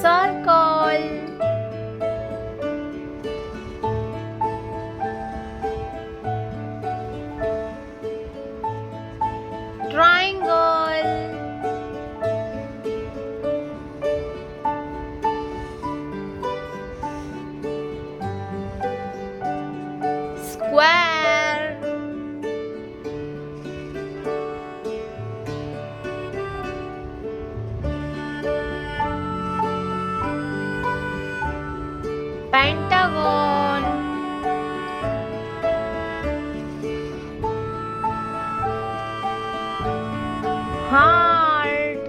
circle, triangle, square, pentagon, heart,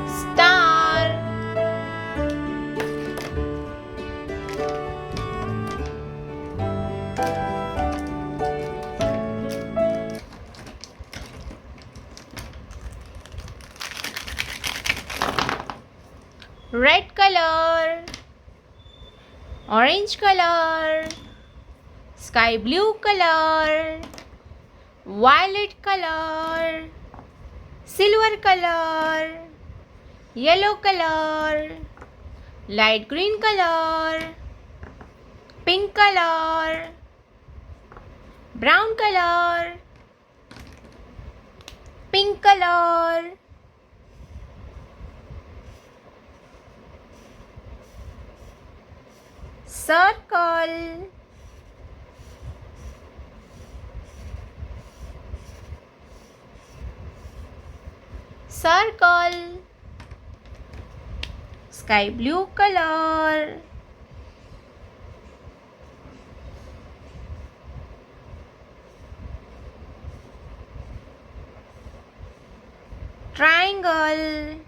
star, red color, orange color, sky blue color, violet color, silver color, yellow color, light green color, pink color, brown color, pink color, circle, circle, sky blue color, triangle,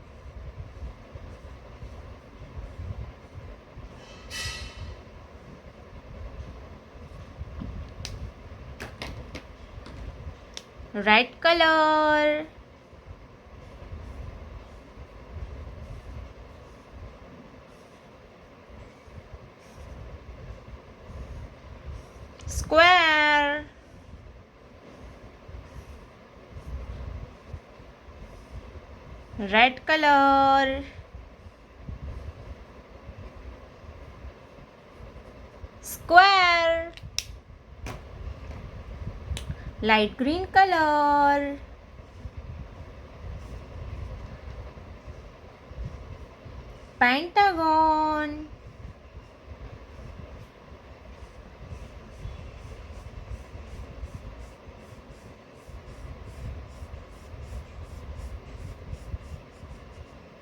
red color, square, red color, square, light green color, pentagon,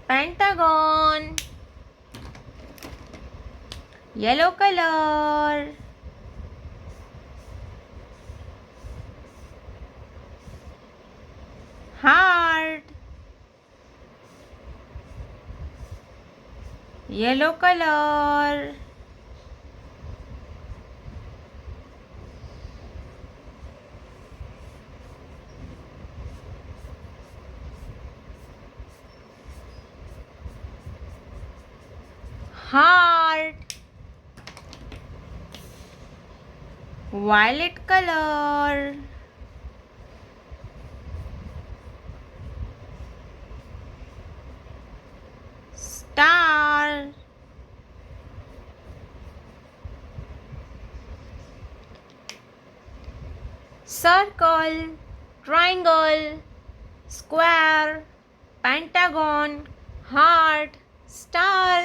pentagon, yellow color, heart, yellow color, heart, violet color, star, circle, triangle, square, pentagon, heart, star.